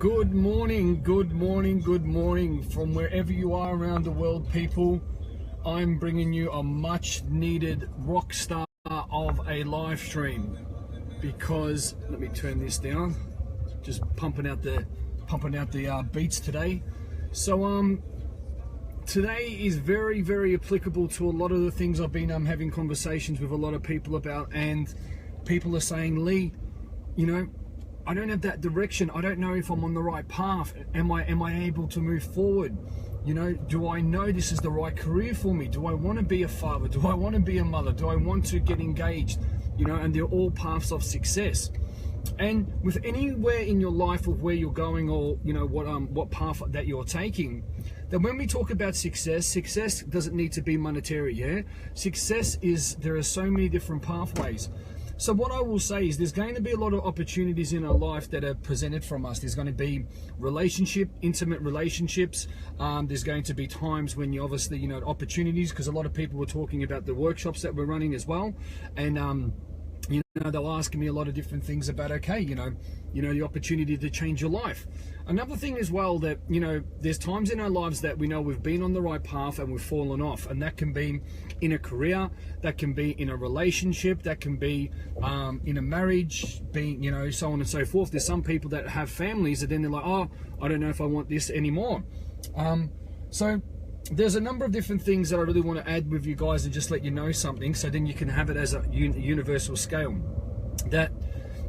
Good morning, good morning, good morning from wherever you are around the world, people. I'm bringing you a much needed rock star of a live stream because, let me turn this down, just pumping out the beats today. So today is very, very applicable to a lot of the things I've been having conversations with a lot of people about, and people are saying, Lee, you know, I don't have that direction. I don't know if I'm on the right path. Am I able to move forward? You know, do I know this is the right career for me? Do I want to be a father? Do I want to be a mother? Do I want to get engaged? You know, and they're all paths of success. And with anywhere in your life of where you're going, or you know what path that you're taking, that when we talk about success doesn't need to be monetary. Yeah, success is, there are so many different pathways. So what I will say is there's going to be a lot of opportunities in our life that are presented from us. There's going to be intimate relationships. There's going to be times when you obviously, you know, opportunities, because a lot of people were talking about the workshops that we're running as well. And, you know, they'll ask me a lot of different things about, okay, you know, the opportunity to change your life. Another thing as well, that, you know, there's times in our lives that we know we've been on the right path and we've fallen off, and that can be in a career, that can be in a relationship, that can be in a marriage, being, you know, so on and so forth. There's some people that have families that then they're like, oh, I don't know if I want this anymore. So there's a number of different things that I really want to add with you guys and just let you know something, so then you can have it as a universal scale. That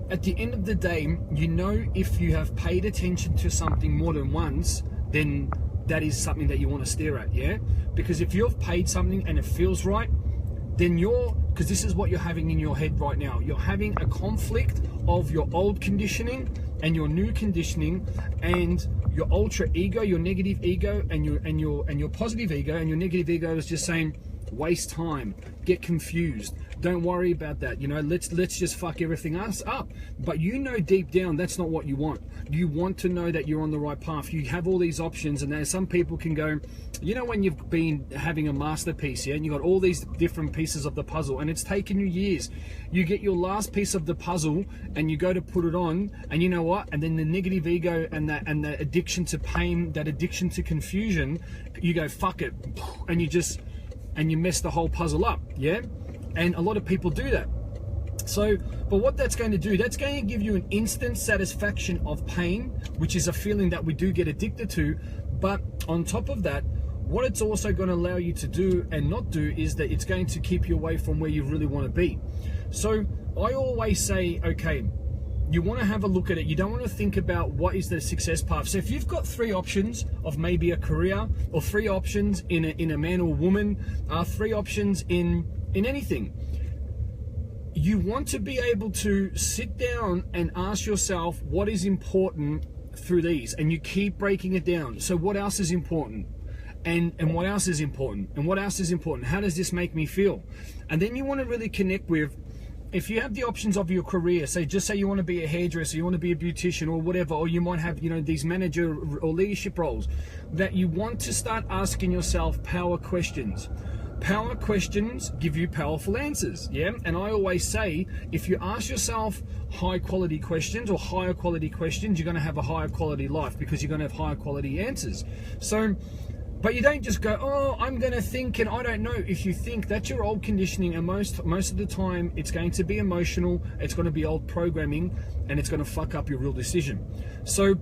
at the end of the day, you know, if you have paid attention to something more than once, then that is something that you want to stare at, yeah? Because if you've paid something and it feels right, then because this is what you're having in your head right now. You're having a conflict of your old conditioning and your new conditioning, and your ultra ego, your negative ego, and your positive ego, and your negative ego is just saying, waste time, get confused, don't worry about that, you know, let's just fuck everything else up. But you know deep down that's not what you want. You want to know that you're on the right path. You have all these options, and then some people can go, you know, when you've been having a masterpiece, yeah, and you got all these different pieces of the puzzle, and it's taken you years. You get your last piece of the puzzle and you go to put it on, and you know what, and then the negative ego and that addiction to pain, that addiction to confusion, you go fuck it, and you mess the whole puzzle up, yeah? And a lot of people do that. So, but what that's going to do, that's going to give you an instant satisfaction of pain, which is a feeling that we do get addicted to. But on top of that, what it's also going to allow you to do and not do is that it's going to keep you away from where you really want to be. So I always say, okay, you want to have a look at it. You don't want to think about what is the success path. So if you've got three options of maybe a career, or three options in a man or woman, three options in anything, you want to be able to sit down and ask yourself what is important through these, and you keep breaking it down. So what else is important? And what else is important? And what else is important? How does this make me feel? And then you want to really connect with, if you have the options of your career, say you want to be a hairdresser, you want to be a beautician or whatever, or you might have, you know, these manager or leadership roles, that you want to start asking yourself power questions. Power questions give you powerful answers, yeah? And I always say, if you ask yourself high quality questions or higher quality questions, you're going to have a higher quality life, because you're going to have higher quality answers. So, but you don't just go, oh, I'm going to think and I don't know. If you think, that's your old conditioning, and most of the time it's going to be emotional, it's going to be old programming, and it's going to fuck up your real decision. So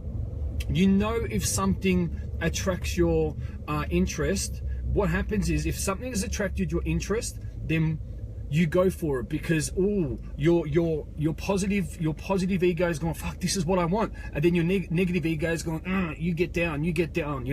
you know, if something attracts your interest, what happens is, if something has attracted your interest, then you go for it, because your positive ego is going, fuck, this is what I want, and then your negative ego is going, you get down, you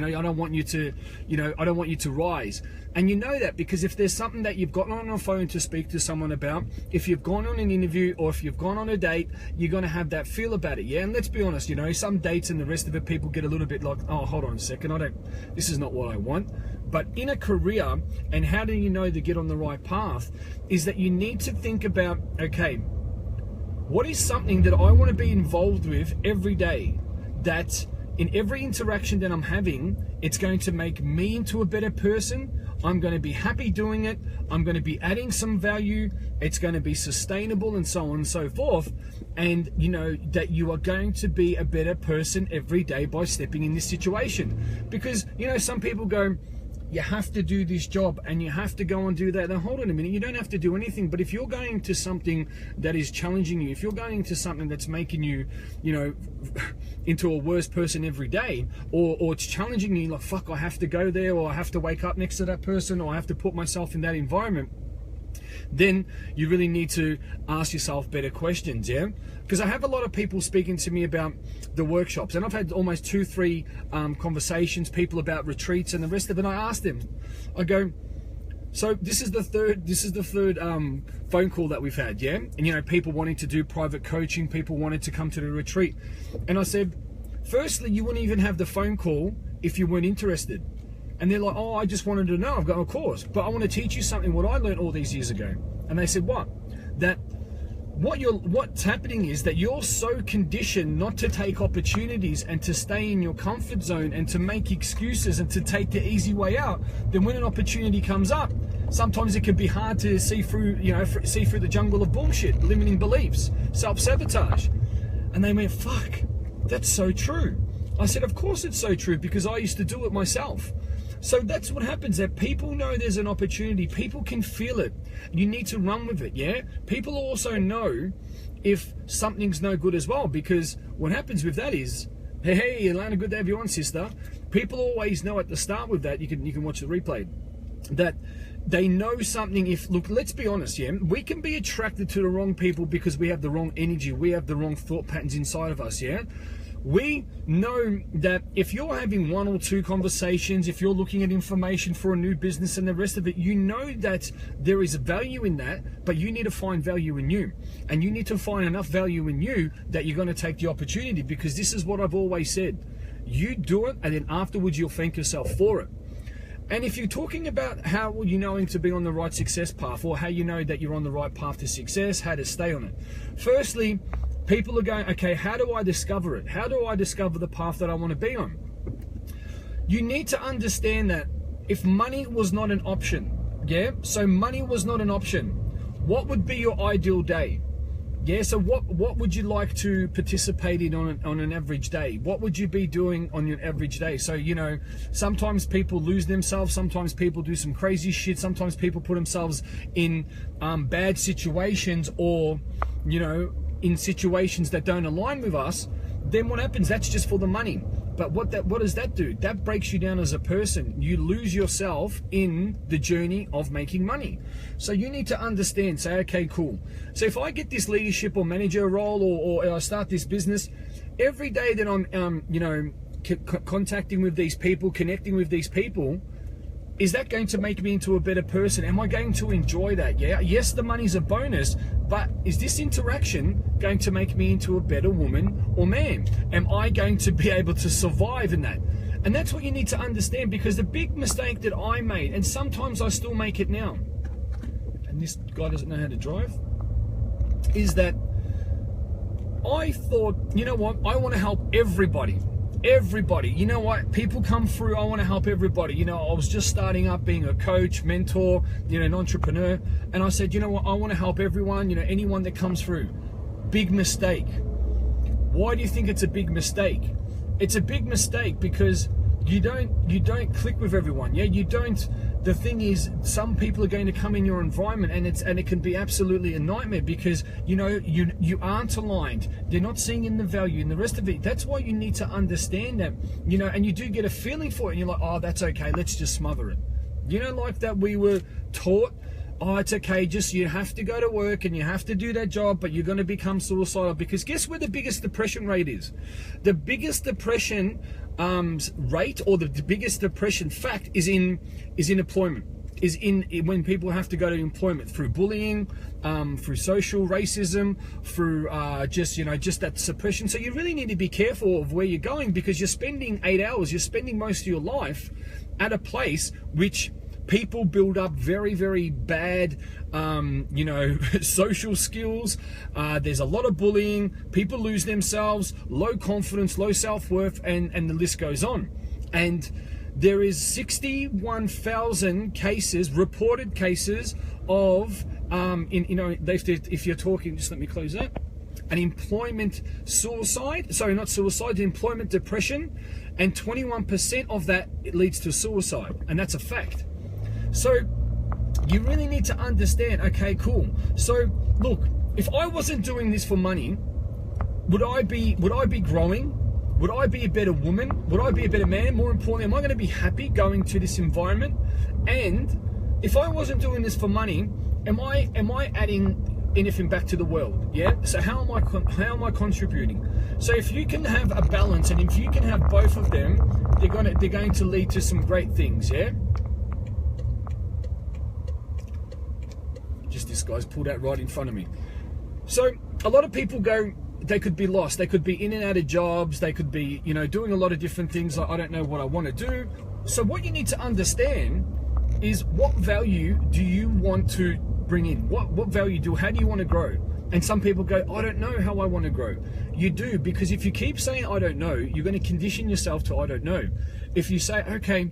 know, I don't want you to rise. And you know that because if there's something that you've gotten on a phone to speak to someone about, if you've gone on an interview, or if you've gone on a date, you're going to have that feel about it, yeah? And let's be honest, you know, some dates and the rest of it, people get a little bit like, oh, hold on a second, this is not what I want. But in a career, and how do you know to get on the right path, is that you need to think about, okay, what is something that I want to be involved with every day that in every interaction that I'm having, it's going to make me into a better person. I'm going to be happy doing it. I'm going to be adding some value. It's going to be sustainable, and so on and so forth. And you know that you are going to be a better person every day by stepping in this situation. Because, you know, some people go, you have to do this job and you have to go and do that. Now hold on a minute, you don't have to do anything. But if you're going to something that is challenging you, if you're going to something that's making you, you know, into a worse person every day, or it's challenging you, like, fuck, I have to go there, or I have to wake up next to that person, or I have to put myself in that environment, then you really need to ask yourself better questions, yeah? Because I have a lot of people speaking to me about the workshops, and I've had almost 2-3 conversations, people about retreats and the rest of it. And I ask them, I go, so this is the third phone call that we've had, yeah? And you know, people wanting to do private coaching, people wanted to come to the retreat. And I said, firstly, you wouldn't even have the phone call if you weren't interested. And they're like, oh, I just wanted to know. I've got a course, but I want to teach you something what I learned all these years ago. And they said, what? That what's happening is that you're so conditioned not to take opportunities and to stay in your comfort zone and to make excuses and to take the easy way out. Then when an opportunity comes up, sometimes it can be hard to see through, you know, see through the jungle of bullshit, limiting beliefs, self-sabotage. And they went, fuck, that's so true. I said, of course it's so true, because I used to do it myself. So that's what happens, that people know there's an opportunity. People can feel it. You need to run with it, yeah? People also know if something's no good as well, because what happens with that is, hey, Atlanta, good to have you on, sister. People always know at the start with that, you can watch the replay, that they know something. If, look, let's be honest, yeah? We can be attracted to the wrong people because we have the wrong energy. We have the wrong thought patterns inside of us, yeah? We know that if you're having 1 or 2 conversations, if you're looking at information for a new business and the rest of it, you know that there is value in that, but you need to find value in you. And you need to find enough value in you that you're going to take the opportunity, because this is what I've always said. You do it, and then afterwards you'll thank yourself for it. And if you're talking about how you knowing to be on the right success path, or how you know that you're on the right path to success, how to stay on it. Firstly, people are going, okay, how do I discover it? How do I discover the path that I want to be on? You need to understand that if money was not an option, yeah? So money was not an option, what would be your ideal day? Yeah, so what would you like to participate in on an average day? What would you be doing on your average day? So, you know, sometimes people lose themselves, sometimes people do some crazy shit, sometimes people put themselves in bad situations, or, you know, in situations that don't align with us. Then what happens? That's just for the money. But what does that do? That breaks you down as a person. You lose yourself in the journey of making money. So you need to understand, say, okay, cool. So if I get this leadership or manager role, or I start this business, every day that I'm, you know, contacting with these people, connecting with these people, is that going to make me into a better person? Am I going to enjoy that? Yeah. Yes, the money's a bonus, but is this interaction going to make me into a better woman or man? Am I going to be able to survive in that? And that's what you need to understand, because the big mistake that I made, and sometimes I still make it now, and this guy doesn't know how to drive, is that I thought, you know what, I want to help everybody. Everybody, you know what, people come through, I want to help everybody. You know, I was just starting up being a coach, mentor, you know, an entrepreneur, and I said, you know what, I want to help everyone, you know, anyone that comes through. Big mistake. Why do you think it's a big mistake? It's a big mistake because you don't click with everyone. Yeah, you don't. The thing is, some people are going to come in your environment, and it can be absolutely a nightmare, because you know you aren't aligned. They're not seeing in the value and the rest of it. That's why you need to understand that, you know, and you do get a feeling for it, and you're like, oh, that's okay, let's just smother it. You know, like that we were taught, oh, it's okay, just you have to go to work and you have to do that job, but you're going to become suicidal. Because guess where the biggest depression rate is? The biggest depression rate, or the biggest depression fact, is in employment, is in when people have to go to employment through bullying, through social racism, through just that suppression. So you really need to be careful of where you're going, because you're spending 8 hours, you're spending most of your life at a place which People build up very, very bad, social skills. There's a lot of bullying. People lose themselves, low confidence, low self-worth, and the list goes on. And there is 61,000 cases, reported cases of, if you're talking, just let me close that, an employment suicide, sorry, not suicide, employment depression, and 21% of that leads to suicide, and that's a fact. So you really need to understand, okay, cool. So look, if I wasn't doing this for money, would I be growing? Would I be a better woman? Would I be a better man? More importantly, am I going to be happy going to this environment? And if I wasn't doing this for money, am I adding anything back to the world? Yeah. So how am I contributing? So if you can have a balance, and if you can have both of them, they're going to lead to some great things. Yeah. Just this guy's pulled out right in front of me. So a lot of people go, they could be lost. They could be in and out of jobs. They could be, doing a lot of different things. Like, I don't know what I want to do. So what you need to understand is, what value do you want to bring in? What value how do you want to grow? And some people go, I don't know how I want to grow. You do, because if you keep saying, I don't know, you're going to condition yourself to, I don't know. If you say, okay,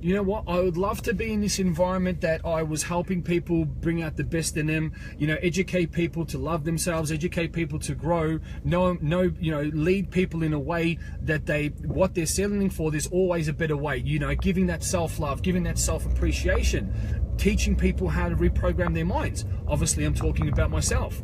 you know what, I would love to be in this environment that I was helping people bring out the best in them, educate people to love themselves, educate people to grow, lead people in a way that what they're settling for, there's always a better way, giving that self-love, giving that self-appreciation, teaching people how to reprogram their minds. Obviously, I'm talking about myself.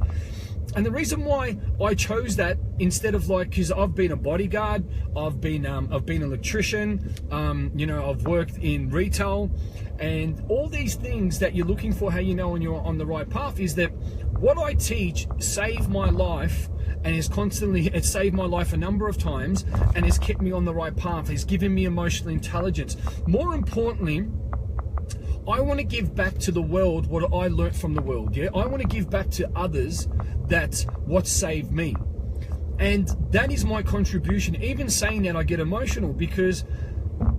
And the reason why I chose that instead of because I've been a bodyguard, I've been an electrician, I've worked in retail, and all these things that you're looking for, how you know when you're on the right path, is that what I teach saved my life, and it's saved my life a number of times, and has kept me on the right path. It's given me emotional intelligence. More importantly, I want to give back to the world what I learnt from the world. Yeah, I want to give back to others that's what saved me, and that is my contribution. Even saying that, I get emotional, because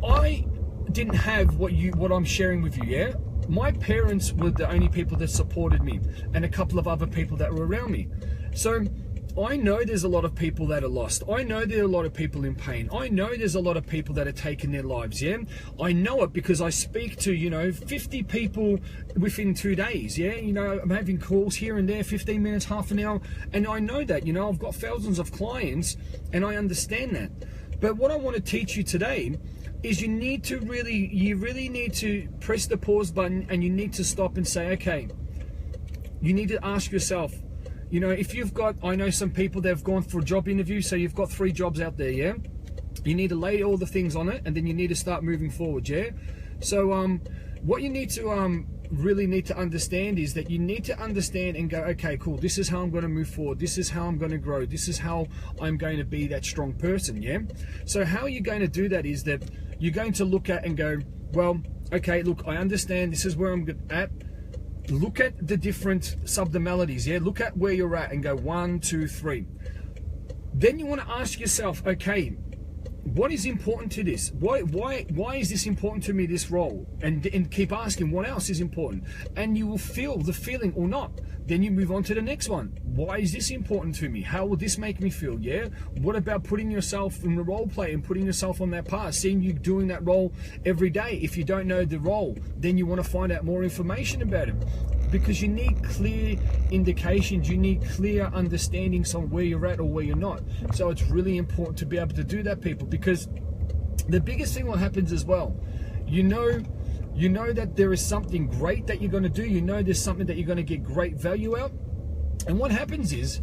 I didn't have what I'm sharing with you. Yeah, my parents were the only people that supported me, and a couple of other people that were around me. So I know there's a lot of people that are lost. I know there are a lot of people in pain. I know there's a lot of people that are taking their lives, yeah? I know it because I speak to, 50 people within 2 days, yeah? I'm having calls here and there, 15 minutes, half an hour, and I know that, I've got thousands of clients, and I understand that. But what I want to teach you today is you really need to press the pause button, and you need to stop and say, okay, you need to ask yourself, if you've got, I know some people that have gone for a job interview, so you've got 3 jobs out there, yeah? You need to lay all the things on it, and then you need to start moving forward, yeah? So what you need to really need to understand is that you need to understand and go, okay, cool, this is how I'm going to move forward, this is how I'm going to grow, this is how I'm going to be that strong person, yeah? So how you're going to do that is that you're going to look at and go, well, okay, look, I understand this is where I'm at. Look at the different subdomalities, yeah? Look at where you're at and go 1, 2, 3. Then you want to ask yourself, okay, what is important to this? Why is this important to me, this role? And keep asking, what else is important? And you will feel the feeling or not. Then you move on to the next one. Why is this important to me? How will this make me feel, yeah? What about putting yourself in the role play and putting yourself on that path, seeing you doing that role every day? If you don't know the role, then you want to find out more information about it, because you need clear indications, you need clear understandings on where you're at or where you're not. So it's really important to be able to do that, people, because the biggest thing what happens as well, you know that there is something great that you're going to do, there's something that you're going to get great value out, and what happens is,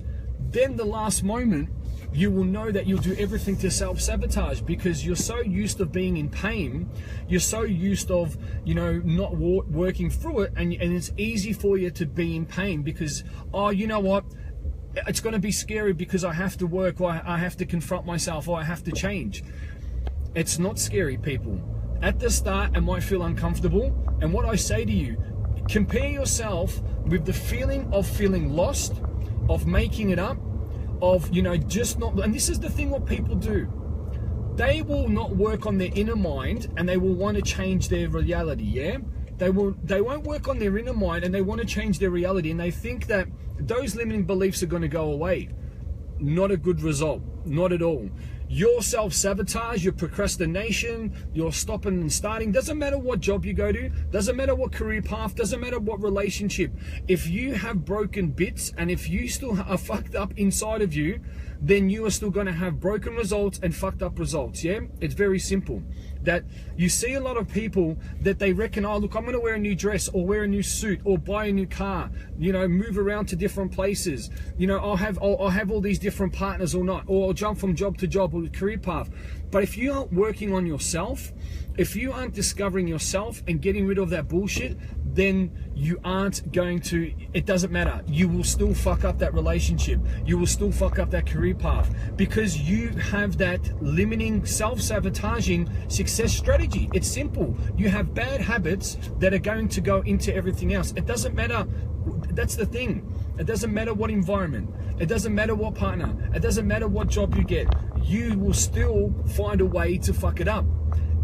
then the last moment, you will know that you'll do everything to self-sabotage, because you're so used to being in pain, you're so used of, not working through it, and it's easy for you to be in pain because, oh, you know what, it's going to be scary because I have to work, or I have to confront myself, or I have to change. It's not scary, people. At the start, it might feel uncomfortable, and what I say to you, compare yourself with the feeling of feeling lost, of making it up, of, just not, and this is the thing what people do. They will not work on their inner mind, and they will want to change their reality, yeah? They won't work on their inner mind, and they want to change their reality, and they think that those limiting beliefs are going to go away. Not a good result, not at all. Your self-sabotage, your procrastination, your stopping and starting, doesn't matter what job you go to, doesn't matter what career path, doesn't matter what relationship. If you have broken bits and if you still are fucked up inside of you, then you are still going to have broken results and fucked up results, yeah? It's very simple. That you see a lot of people that they reckon, oh, look, I'm going to wear a new dress or wear a new suit or buy a new car, you know, move around to different places. You know, I'll have all these different partners or not, or I'll jump from job to job or career path. But if you aren't working on yourself, if you aren't discovering yourself and getting rid of that bullshit, then you aren't going to, it doesn't matter. You will still fuck up that relationship. You will still fuck up that career path because you have that limiting, self-sabotaging success strategy. It's simple. You have bad habits that are going to go into everything else. It doesn't matter. That's the thing. It doesn't matter what environment. It doesn't matter what partner. It doesn't matter what job you get. You will still find a way to fuck it up.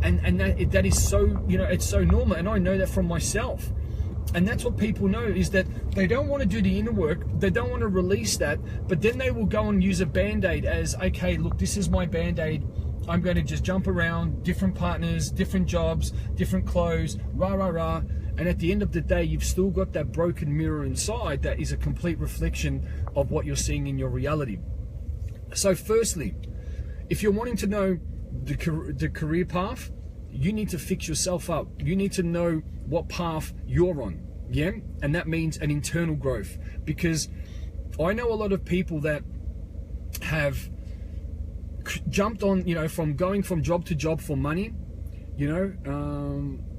And that is so, you know, it's so normal. And I know that from myself. And that's what people know, is that they don't want to do the inner work. They don't want to release that. But then they will go and use a Band-Aid as, okay, look, this is my Band-Aid. I'm going to just jump around, different partners, different jobs, different clothes, rah, rah, rah. And at the end of the day, you've still got that broken mirror inside that is a complete reflection of what you're seeing in your reality. So firstly, if you're wanting to know the career path, you need to fix yourself up. You need to know what path you're on, yeah? And that means an internal growth, because I know a lot of people that have jumped on, you know, from going from job to job for money, you know,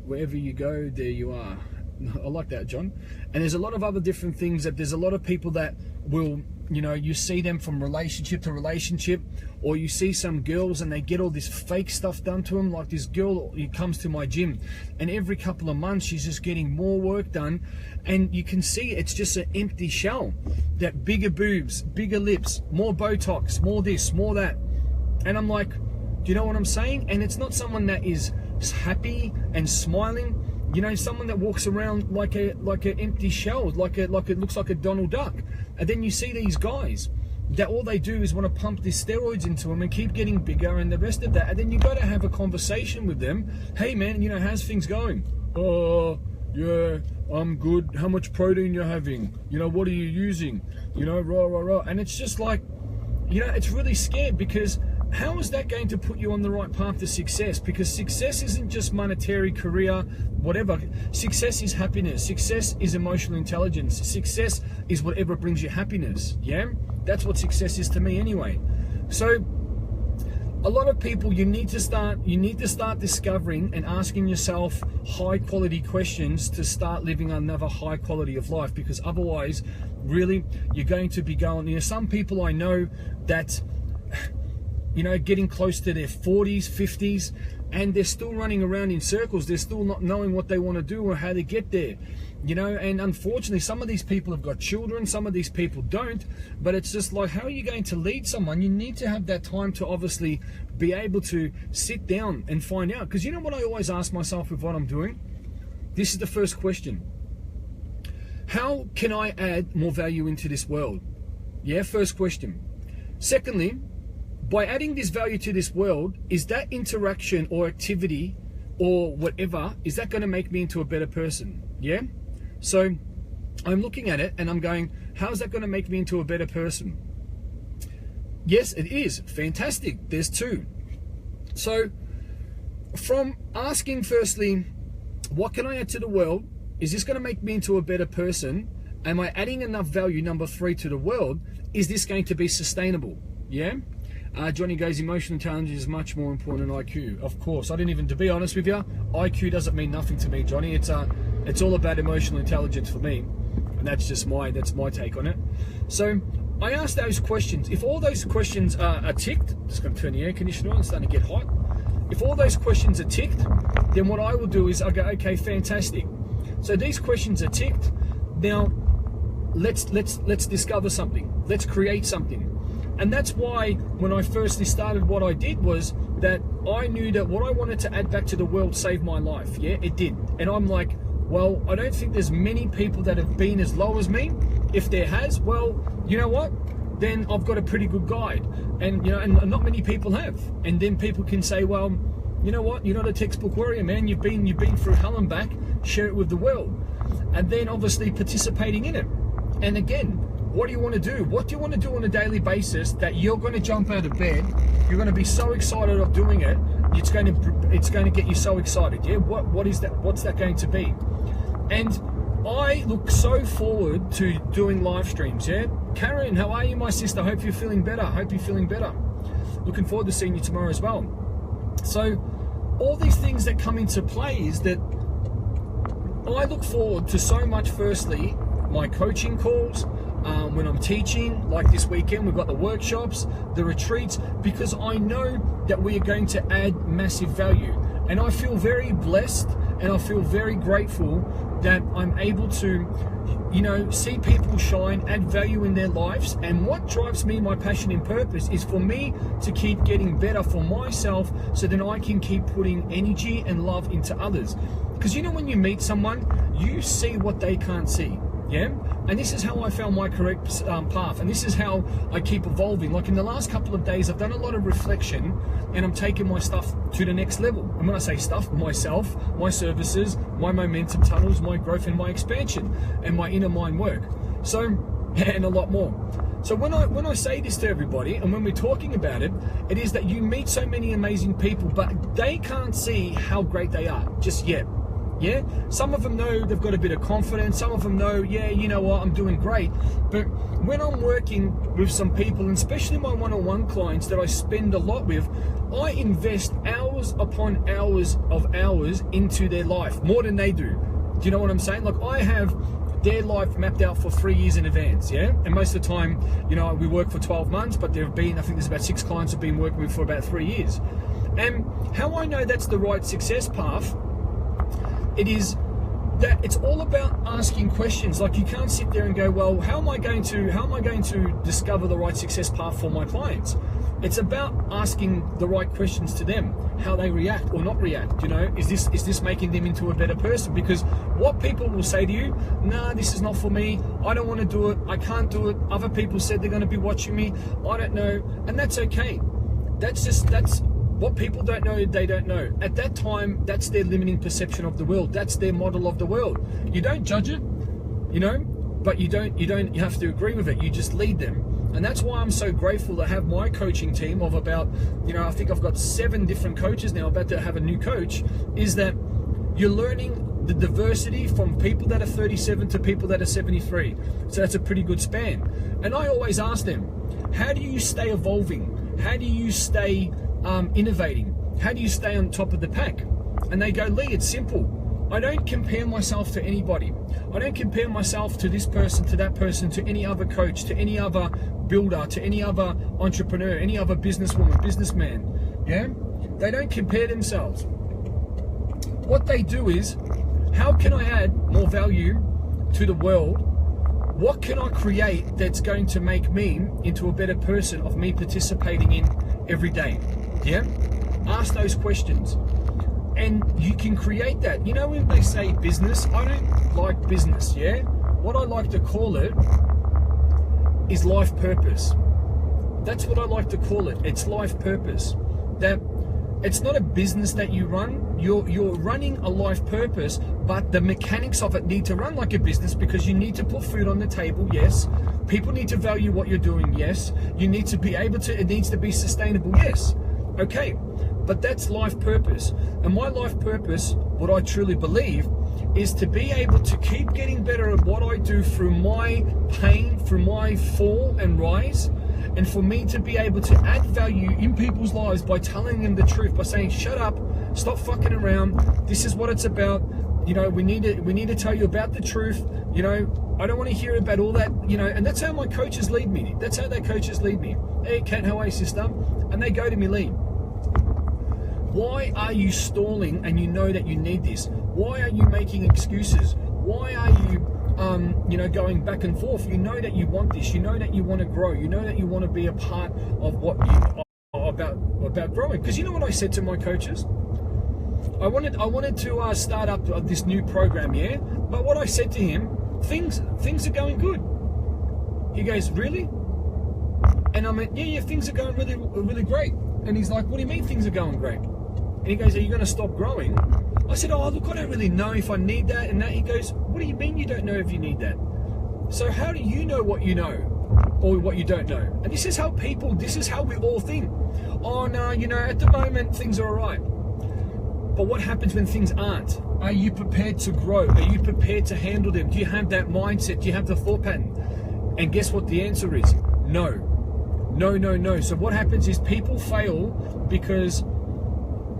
wherever you go, there you are. I like that, John. And there's a lot of other different things that there's a lot of people that will, you know, you see them from relationship to relationship, or you see some girls and they get all this fake stuff done to them. Like this girl, who comes to my gym, and every couple of months she's just getting more work done, and you can see it's just an empty shell. That bigger boobs, bigger lips, more Botox, more this, more that. And I'm like, do you know what I'm saying? And it's not someone that is happy and smiling. You know, someone that walks around like an empty shell, like it looks like a Donald Duck. And then you see these guys that all they do is want to pump these steroids into them and keep getting bigger and the rest of that. And then you got to have a conversation with them. Hey man, you know, how's things going? Oh, yeah, I'm good. How much protein you're having? You know, what are you using? You know, rah, rah, rah. And it's just like, you know, it's really scared, because how is that going to put you on the right path to success? Because success isn't just monetary, career, whatever. Success is happiness. Success is emotional intelligence. Success is whatever brings you happiness. Yeah, that's what success is to me anyway. So a lot of people, you need to start discovering and asking yourself high quality questions to start living another high quality of life, because otherwise really you're going to be going, you know, some people I know that, you know, getting close to their 40s, 50s, and they're still running around in circles. They're still not knowing what they want to do or how to get there, you know. And unfortunately, some of these people have got children, some of these people don't. But it's just like, how are you going to lead someone? You need to have that time to obviously be able to sit down and find out. Because you know what I always ask myself with what I'm doing? This is the first question. How can I add more value into this world? Yeah, first question. Secondly, by adding this value to this world, is that interaction or activity or whatever, is that going to make me into a better person? Yeah? So I'm looking at it and I'm going, how is that going to make me into a better person? Yes, it is. Fantastic. There's two. So from asking firstly, what can I add to the world? Is this going to make me into a better person? Am I adding enough value, number three, to the world? Is this going to be sustainable? Yeah? Johnny goes, emotional intelligence is much more important than IQ. Of course, I didn't even, to be honest with you, IQ doesn't mean nothing to me, Johnny. It's all about emotional intelligence for me, and that's my take on it. So I asked those questions. If all those questions are ticked, just going to turn the air conditioner on. It's starting to get hot. If all those questions are ticked, then what I will do is I go, okay, fantastic. So these questions are ticked. Now let's discover something. Let's create something. And that's why when I firstly started, what I did was that I knew that what I wanted to add back to the world saved my life. Yeah, it did. And I'm like, Well, I don't think there's many people that have been as low as me. If there has, well, you know what? Then I've got a pretty good guide. And and not many people have. And then people can say, well, you know what? You're not a textbook warrior, man. You've been through hell and back. Share it with the world. And then obviously participating in it. And again, what do you want to do? What do you want to do on a daily basis that you're going to jump out of bed? You're going to be so excited of doing it. It's going to get you so excited. Yeah. What is that? What's that going to be? And I look so forward to doing live streams. Yeah. Karen, how are you, my sister? Hope you're feeling better. Hope you're feeling better. Looking forward to seeing you tomorrow as well. So all these things that come into play is that I look forward to so much. Firstly, my coaching calls, when I'm teaching, like this weekend, we've got the workshops, the retreats, because I know that we are going to add massive value. And I feel very blessed and I feel very grateful that I'm able to, see people shine, add value in their lives. And what drives me, my passion and purpose, is for me to keep getting better for myself so then I can keep putting energy and love into others. Because when you meet someone, you see what they can't see. Yeah, and this is how I found my correct path, and this is how I keep evolving. Like in the last couple of days, I've done a lot of reflection, and I'm taking my stuff to the next level. And when I say stuff, myself, my services, my momentum tunnels, my growth and my expansion, and my inner mind work. So, and a lot more. So when I say this to everybody, and when we're talking about it, it is that you meet so many amazing people, but they can't see how great they are just yet. Yeah, some of them know they've got a bit of confidence. Some of them know, yeah, you know what, I'm doing great. But when I'm working with some people, and especially my one-on-one clients that I spend a lot with, I invest hours upon hours of hours into their life, more than they do. Do you know what I'm saying? Like I have their life mapped out for 3 years in advance, yeah? And most of the time, we work for 12 months, but I think there's about 6 clients I've been working with for about 3 years. And how I know that's the right success path, it is that it's all about asking questions. Like you can't sit there and go, well, how am I going to discover the right success path for my clients? It's about asking the right questions to them, how they react or not react. Is this making them into a better person? Because what people will say to you, nah, this is not for me. I don't want to do it. I can't do it. Other people said they're going to be watching me. I don't know. And that's okay. That's what people don't know, they don't know. At that time, that's their limiting perception of the world. That's their model of the world. You don't judge it, but you have to agree with it. You just lead them. And that's why I'm so grateful to have my coaching team of about, I think I've got 7 different coaches now, about to have a new coach, is that you're learning the diversity from people that are 37 to people that are 73. So that's a pretty good span. And I always ask them, how do you stay evolving? How do you stay innovating? How do you stay on top of the pack? And they go, Lee, it's simple. I don't compare myself to anybody. I don't compare myself to this person, to that person, to any other coach, to any other builder, to any other entrepreneur, any other businesswoman, businessman. Yeah? They don't compare themselves. What they do is, how can I add more value to the world? What can I create that's going to make me into a better person of me participating in every day? Yeah? Ask those questions. And you can create that. When they say business, I don't like business, yeah? What I like to call it is life purpose. That's what I like to call it. It's life purpose. That it's not a business that you run. You're running a life purpose, but the mechanics of it need to run like a business because you need to put food on the table, yes. People need to value what you're doing, yes. You need to be able to, it needs to be sustainable, yes. Okay, but that's life purpose. And my life purpose, what I truly believe, is to be able to keep getting better at what I do through my pain, through my fall and rise, and for me to be able to add value in people's lives by telling them the truth, by saying, shut up, stop fucking around, this is what it's about, we need to tell you about the truth, I don't want to hear about all that, and that's how my coaches lead me. That's how their coaches lead me. Hey, Kat, how are you, sister? And they go to me, Lee, why are you stalling and you know that you need this? Why are you making excuses? Why are you, going back and forth? You know that you want this. You know that you want to grow. You know that you want to be a part of what about growing. Because you know what I said to my coaches? I wanted to start up this new program, yeah. But what I said to him, things are going good. He goes, really? And I went, yeah, things are going really, really great. And he's like, what do you mean things are going great? And he goes, are you going to stop growing? I said, oh, look, I don't really know if I need that and that. He goes, what do you mean you don't know if you need that? So how do you know what you know or what you don't know? And this is how we all think. Oh, no, at the moment, things are all right. But what happens when things aren't? Are you prepared to grow? Are you prepared to handle them? Do you have that mindset? Do you have the thought pattern? And guess what the answer is? No. No. So what happens is people fail because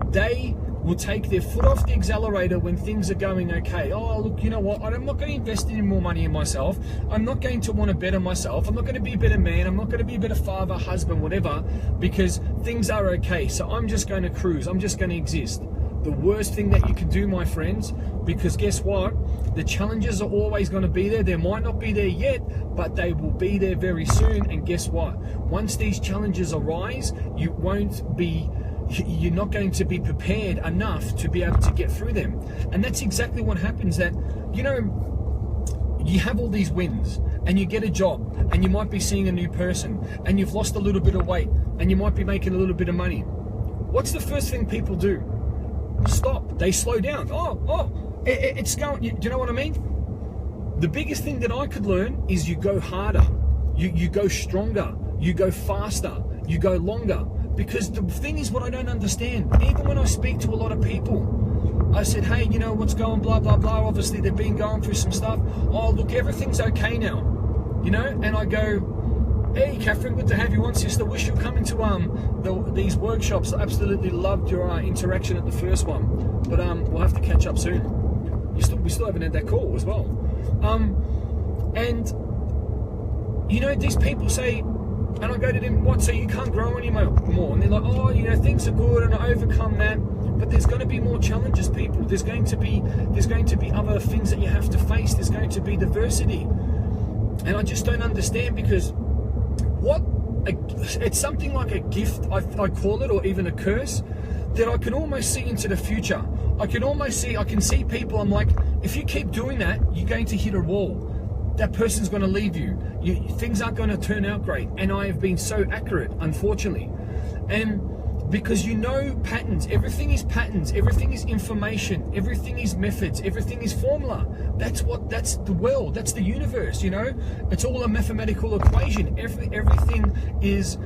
they will take their foot off the accelerator when things are going okay. Oh, look, you know what? I'm not going to invest any more money in myself. I'm not going to want to better myself. I'm not going to be a better man. I'm not going to be a better father, husband, whatever, because things are okay. So I'm just going to cruise. I'm just going to exist. The worst thing that you can do, my friends, because guess what? The challenges are always going to be there. They might not be there yet, but they will be there very soon. And guess what? Once these challenges arise, you're not going to be prepared enough to be able to get through them. And that's exactly what happens. That, you have all these wins and you get a job and you might be seeing a new person and you've lost a little bit of weight and you might be making a little bit of money. What's the first thing people do? Stop. They slow down. It's going. Do you know what I mean? The biggest thing that I could learn is you go harder, you go stronger, you go faster, you go longer. Because the thing is, what I don't understand, even when I speak to a lot of people, I said, hey, what's going, blah, blah, blah. Obviously, they've been going through some stuff. Oh, look, everything's okay now, and I go, hey, Catherine, good to have you on, sister. Wish you'd come into these workshops. I absolutely loved your interaction at the first one, but we'll have to catch up soon. We still haven't had that call as well. And these people say, and I go to them, what? So you can't grow anymore? And they're like, oh, things are good, and I overcome that. But there's going to be more challenges, people. There's going to be other things that you have to face. There's going to be diversity, and I just don't understand because. It's something like a gift, I call it, or even a curse, that I can almost see into the future. I can see people, I'm like, if you keep doing that, you're going to hit a wall. That person's going to leave you. Things aren't going to turn out great. And I have been so accurate, unfortunately. And because patterns, everything is information, everything is methods, everything is formula. That's the world, that's the universe, It's all a mathematical equation. Everything is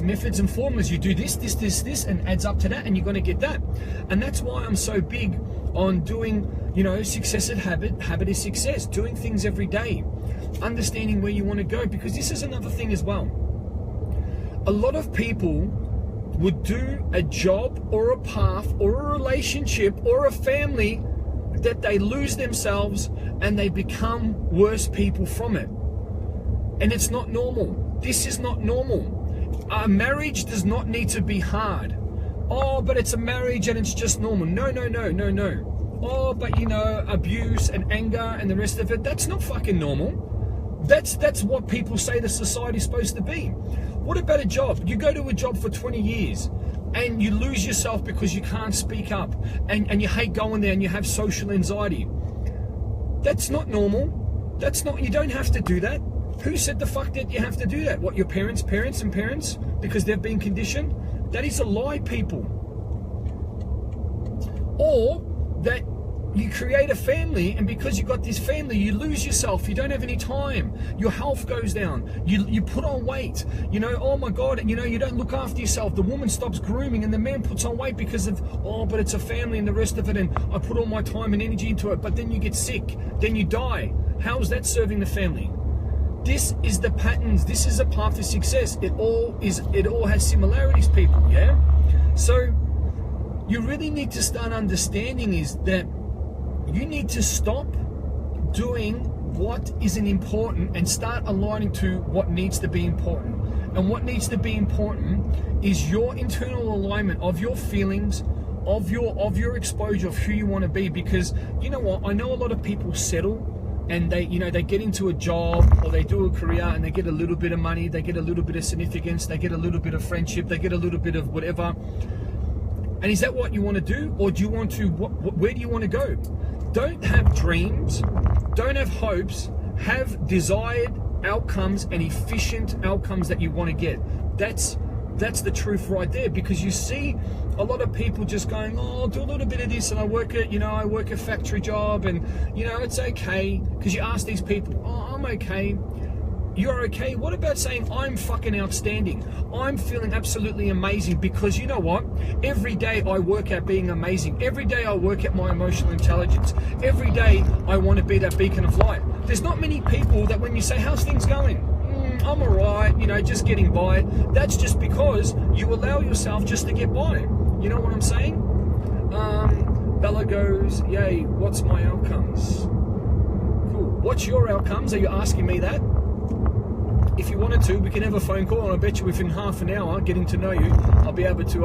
methods and formulas. You do this, and adds up to that, and you're going to get that. And that's why I'm so big on doing, success at habit is success, doing things every day, understanding where you want to go, because this is another thing as well. A lot of people would do a job or a path or a relationship or a family that they lose themselves and they become worse people from it. And it's not normal. This is not normal. A marriage does not need to be hard. Oh, but it's a marriage and it's just normal. No. Oh, but abuse and anger and the rest of it, that's not fucking normal. That's what people say the society's supposed to be. What about a job? You go to a job for 20 years and you lose yourself because you can't speak up and you hate going there and you have social anxiety. That's not normal. You don't have to do that. Who said the fuck that you have to do that? What, your parents, because they've been conditioned? That is a lie, people. Or that you create a family, and because you got this family, you lose yourself. You don't have any time. Your health goes down. You put on weight. Oh my God, you don't look after yourself. The woman stops grooming, and the man puts on weight because of, but it's a family and the rest of it, and I put all my time and energy into it. But then you get sick. Then you die. How is that serving the family? This is the patterns. This is a path to success. It all has similarities, people. Yeah. So you really need to start understanding is that you need to stop doing what isn't important and start aligning to what needs to be important. And what needs to be important is your internal alignment of your feelings, of your exposure, of who you want to be. Because you know what? I know a lot of people settle and they get into a job or they do a career and they get a little bit of money, they get a little bit of significance, they get a little bit of friendship, they get a little bit of whatever. And is that what you want to do? Or do you want to, where do you want to go? Don't have dreams, don't have hopes, have desired outcomes and efficient outcomes that you want to get. That's the truth right there, because you see a lot of people just going, oh, I'll do a little bit of this and I work a factory job and, it's okay. Because you ask these people, oh, I'm okay. You're okay. What about saying I'm fucking outstanding? I'm feeling absolutely amazing, because you know what? Every day I work at being amazing. Every day I work at my emotional intelligence. Every day I want to be that beacon of light. There's not many people that when you say, how's things going? I'm alright, just getting by. That's just because you allow yourself just to get by. You know what I'm saying? Bella goes, yay, what's my outcomes? Cool. What's your outcomes? Are you asking me that? If you wanted to, we can have a phone call, and I bet you within half an hour, getting to know you, I'll be able to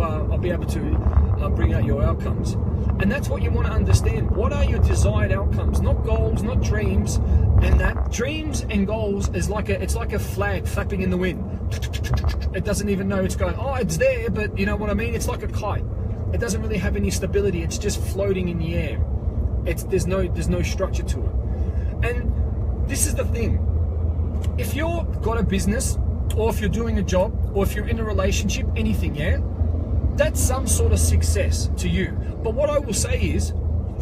bring out your outcomes. And that's what you want to understand. What are your desired outcomes? Not goals, not dreams. And that dreams and goals is it's like a flag flapping in the wind. It doesn't even know it's going. Oh, it's there, but you know what I mean. It's like a kite. It doesn't really have any stability. It's just floating in the air. There's no structure to it. And this is the thing. If you've got a business, or if you're doing a job, or if you're in a relationship, anything, yeah, that's some sort of success to you. But what I will say is,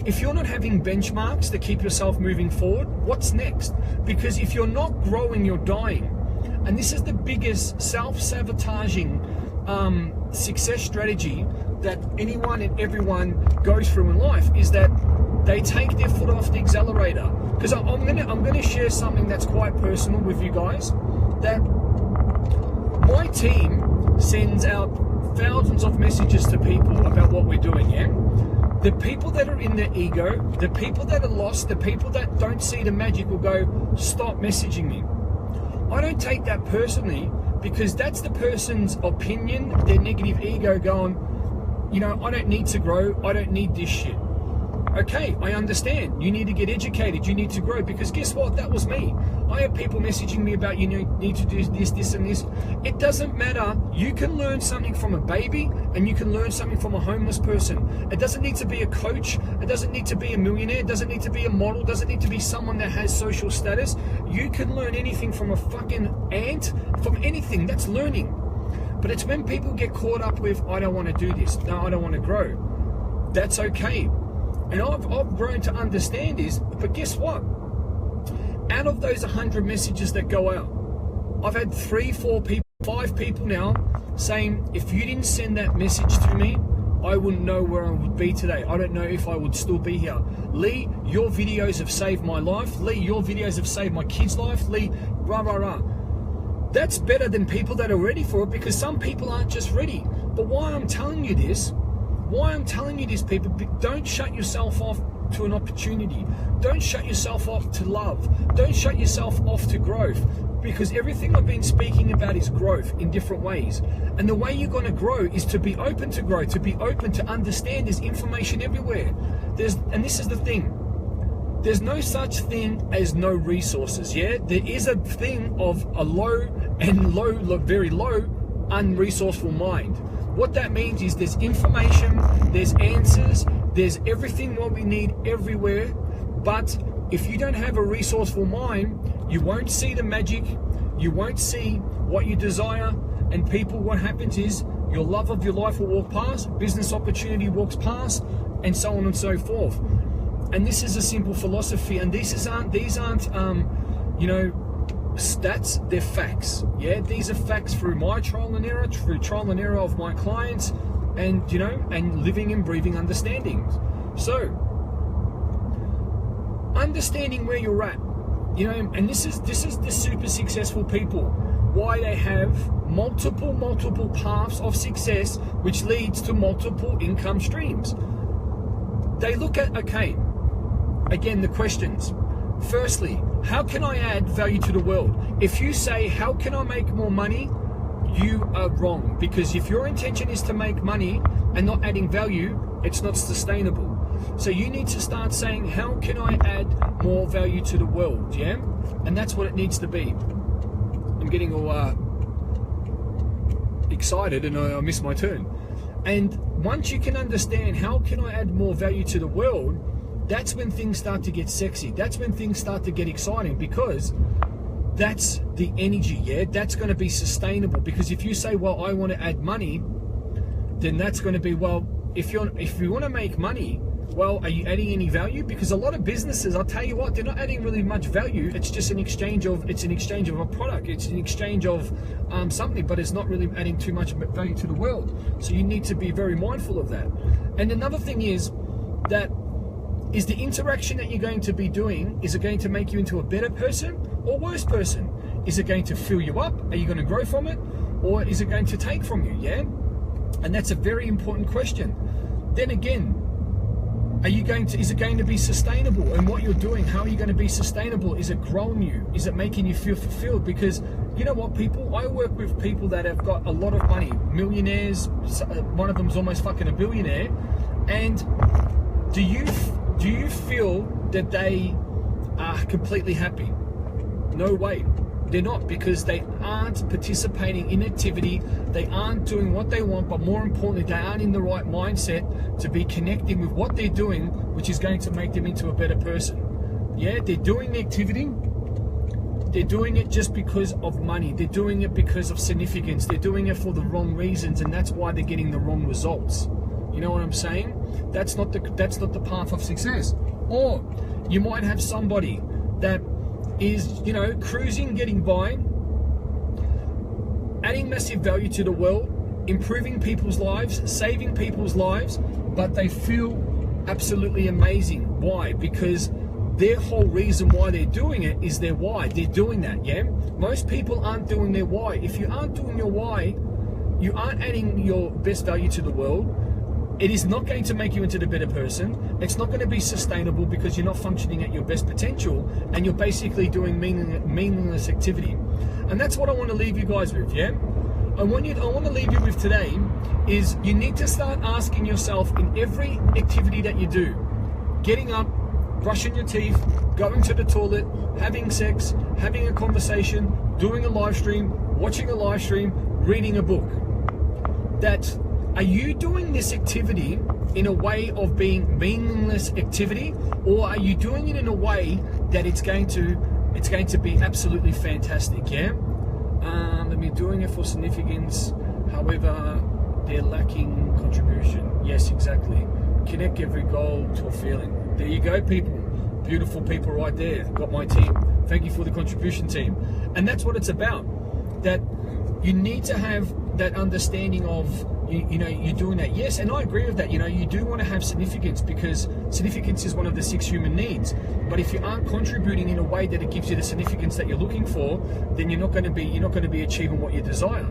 if you're not having benchmarks to keep yourself moving forward, what's next? Because if you're not growing, you're dying. And this is the biggest self-sabotaging success strategy that anyone and everyone goes through in life, is that they take their foot off the accelerator. Because I'm gonna share something that's quite personal with you guys. That my team sends out thousands of messages to people about what we're doing, yeah? The people that are in their ego, the people that are lost, the people that don't see the magic will go, stop messaging me. I don't take that personally, because that's the person's opinion, their negative ego going, I don't need to grow, I don't need this shit. Okay, I understand. You need to get educated. You need to grow, because guess what? That was me. I have people messaging me about you need to do this, and this. It doesn't matter. You can learn something from a baby, and you can learn something from a homeless person. It doesn't need to be a coach. It doesn't need to be a millionaire. It doesn't need to be a model. It doesn't need to be someone that has social status. You can learn anything from a fucking ant, from anything. That's learning. But it's when people get caught up with, I don't want to do this. No, I don't want to grow. That's okay. And I've grown to understand is, but guess what? Out of those 100 messages that go out, I've had 3, 4 people, 5 people now saying, if you didn't send that message to me, I wouldn't know where I would be today. I don't know if I would still be here. Lee, your videos have saved my life. Lee, your videos have saved my kid's life. Lee, rah, rah, rah. That's better than people that are ready for it, because some people aren't just ready. But why I'm telling you this, people, don't shut yourself off to an opportunity. Don't shut yourself off to love. Don't shut yourself off to growth, because everything I've been speaking about is growth in different ways. And the way you're going to grow is to be open to grow, to be open to understand there's information everywhere. And this is the thing. There's no such thing as no resources, yeah? There is a thing of a very low, unresourceful mind. What that means is there's information, there's answers, there's everything what we need everywhere. But if you don't have a resourceful mind, you won't see the magic, you won't see what you desire. And people, what happens is your love of your life will walk past, business opportunity walks past, and so on and so forth. And this is a simple philosophy, and these aren't stats, they're facts. Yeah, these are facts through my trial and error of my clients, and and living and breathing understanding. So understanding where you're at, and this is the super successful people, why they have multiple paths of success, which leads to multiple income streams. They look at, okay, again, the questions. Firstly, how can I add value to the world? If you say, how can I make more money? You are wrong, because if your intention is to make money and not adding value, it's not sustainable. So you need to start saying, how can I add more value to the world? Yeah, and that's what it needs to be. I'm getting all excited, and I missed my turn. And once you can understand how can I add more value to the world, that's when things start to get sexy. That's when things start to get exciting, because that's the energy, yeah? That's going to be sustainable. Because if you say, well, I want to add money, then that's going to be, well, if you want to make money, well, are you adding any value? Because a lot of businesses, I'll tell you what, they're not adding really much value. It's just an exchange of a product. It's an exchange of something, but it's not really adding too much value to the world. So you need to be very mindful of that. And another thing is that is the interaction that you're going to be doing, is it going to make you into a better person or worse person? Is it going to fill you up? Are you going to grow from it? Or is it going to take from you, yeah? And that's a very important question. Then again, is it going to be sustainable? And what you're doing, how are you going to be sustainable? Is it growing you? Is it making you feel fulfilled? Because you know what, people, I work with people that have got a lot of money, millionaires, one of them's almost fucking a billionaire. And do you feel that they are completely happy? No way. They're not, because they aren't participating in activity, they aren't doing what they want, but more importantly, they aren't in the right mindset to be connecting with what they're doing, which is going to make them into a better person. Yeah, they're doing the activity, they're doing it just because of money, they're doing it because of significance, they're doing it for the wrong reasons, and that's why they're getting the wrong results. You know what I'm saying? That's not the path of success. Or you might have somebody that is, you know, cruising, getting by, adding massive value to the world, improving people's lives, saving people's lives, but they feel absolutely amazing. Why? Because their whole reason why they're doing it is their why. They're doing that, yeah? Most people aren't doing their why. If you aren't doing your why, you aren't adding your best value to the world. It is not going to make you into the better person. It's not going to be sustainable, because you're not functioning at your best potential, and you're basically doing meaningless activity. And that's what I want to leave you guys with, yeah? I want to leave you with today is you need to start asking yourself in every activity that you do, getting up, brushing your teeth, going to the toilet, having sex, having a conversation, doing a live stream, watching a live stream, reading a book, that are you doing this activity in a way of being meaningless activity, or are you doing it in a way that it's going to be absolutely fantastic, yeah? They're doing it for significance, however, they're lacking contribution. Yes, exactly. Connect every goal to a feeling. There you go, people. Beautiful people right there. Got my team. Thank you for the contribution, team. And that's what it's about. That you need to have that understanding of, you know, you're doing that. Yes, and I agree with that. You know, you do want to have significance, because significance is one of the 6 human needs. But if you aren't contributing in a way that it gives you the significance that you're looking for, then you're not going to be achieving what you desire.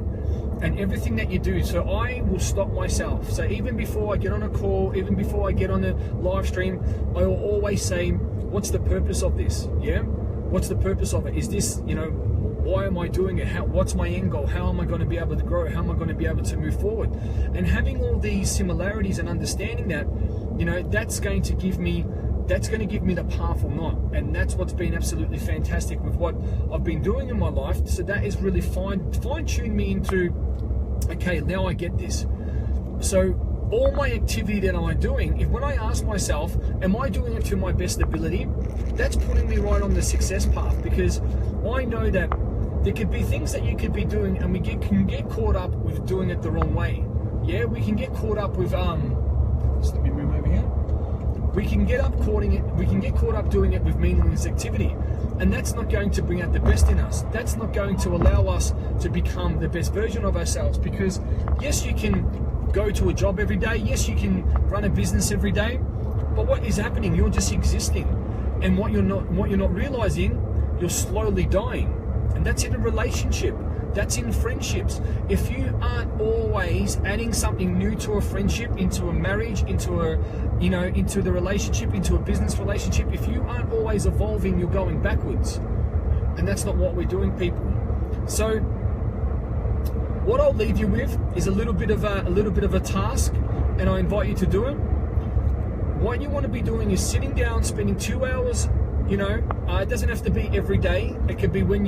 And everything that you do, so I will stop myself. So even before I get on a call, even before I get on a live stream, I will always say, what's the purpose of this? Yeah? What's the purpose of it? Is this, you know, why am I doing it? What's my end goal? How am I going to be able to grow? How am I going to be able to move forward? And having all these similarities and understanding that, you know, that's going to give me the path or not. And that's what's been absolutely fantastic with what I've been doing in my life. So that is really fine-tuned me into, okay, now I get this. So all my activity that I'm doing, when I ask myself, am I doing it to my best ability? That's putting me right on the success path, because I know that there could be things that you could be doing, and we can get caught up with doing it the wrong way. Yeah, we can get caught up with just let me move over here. We can get caught up doing it with meaningless activity, and that's not going to bring out the best in us. That's not going to allow us to become the best version of ourselves. Because yes, you can go to a job every day. Yes, you can run a business every day. But what is happening? You're just existing, and what you're not realizing, you're slowly dying. And that's in a relationship. That's in friendships. If you aren't always adding something new to a friendship, into a marriage, into the relationship, into a business relationship, if you aren't always evolving, you're going backwards. And that's not what we're doing, people. So what I'll leave you with is a little bit of a task, and I invite you to do it. What you want to be doing is sitting down, spending 2 hours. It doesn't have to be every day. It could be when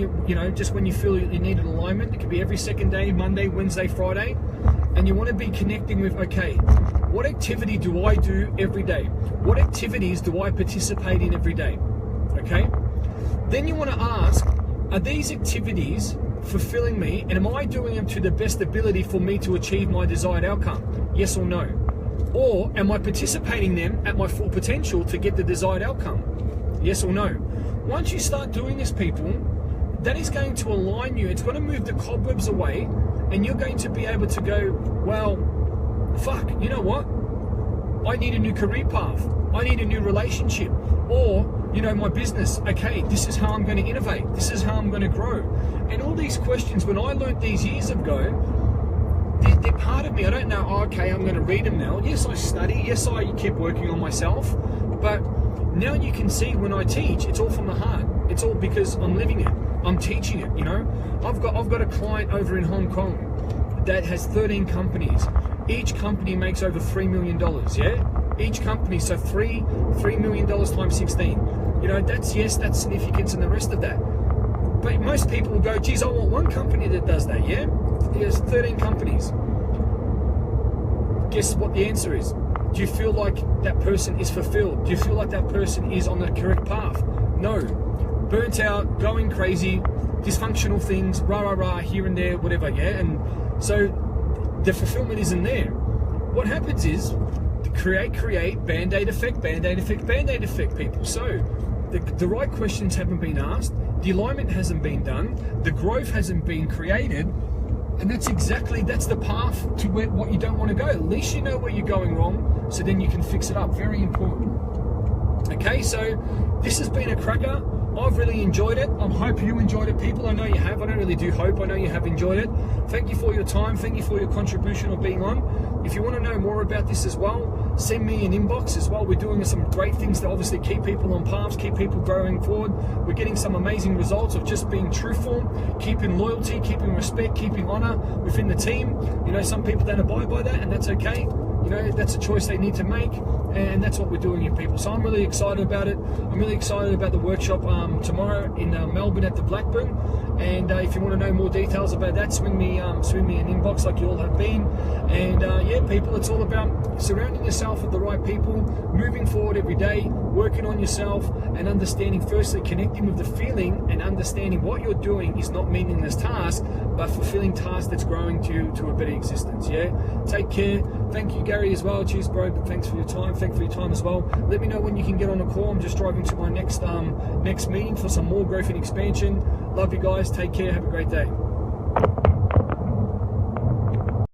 just when you feel you need an alignment. It could be every second day, Monday, Wednesday, Friday. and you want to be connecting with, okay, what activity do I do every day? What activities do I participate in every day? Okay? Then you want to ask, are these activities fulfilling me, and am I doing them to the best ability for me to achieve my desired outcome? Yes or no? Or am I participating in them at my full potential to get the desired outcome? Yes or no? Once you start doing this, people, that is going to align you. It's going to move the cobwebs away, and you're going to be able to go, well, fuck, you know what? I need a new career path. I need a new relationship. Or, you know, my business, okay, this is how I'm going to innovate. This is how I'm going to grow. And all these questions, when I learned these years ago, they're part of me. I don't know, oh, okay, I'm going to read them now. Yes, I study. Yes, I keep working on myself. But now you can see when I teach, it's all from the heart. It's all because I'm living it. I'm teaching it, you know. I've got a client over in Hong Kong that has 13 companies. Each company makes over $3 million, yeah? Each company, so $3 million times 16. You know, that's significance and the rest of that. But most people will go, geez, I want one company that does that, yeah? There's 13 companies. Guess what the answer is? Do you feel like that person is fulfilled? Do you feel like that person is on the correct path? No. Burnt out, going crazy, dysfunctional things, rah, here and there, whatever, yeah? And so the fulfillment isn't there. What happens is, create, band-aid effect, people. So the right questions haven't been asked, the alignment hasn't been done, the growth hasn't been created, and that's the path to what you don't want to go. At least you know where you're going wrong, so then you can fix it up. Very important. Okay, so this has been a cracker. I've really enjoyed it. I hope you enjoyed it, people. I know you have. I don't really do hope. I know you have enjoyed it. Thank you for your time. Thank you for your contribution of being on. If you want to know more about this as well, send me an inbox as well. We're doing some great things to obviously keep people on paths, keep people growing forward. We're getting some amazing results of just being truthful, keeping loyalty, keeping respect, keeping honor within the team. You know, some people don't abide by that, and that's okay. You know, that's a choice they need to make, and that's what we're doing here, people. So I'm really excited about it. I'm really excited about the workshop tomorrow in Melbourne at the Blackburn. And if you want to know more details about that, swing me an inbox like you all have been. And yeah, people, it's all about surrounding yourself with the right people, moving forward every day, working on yourself, and understanding, firstly, connecting with the feeling and understanding what you're doing is not meaningless task, but fulfilling task that's growing to a better existence. Yeah, take care. Thank you, Gary, as well. Cheers, bro. Thanks for your time. Thank you for your time as well. Let me know when you can get on a call. I'm just driving to my next meeting for some more growth and expansion. Love you guys. Take care. Have a great day.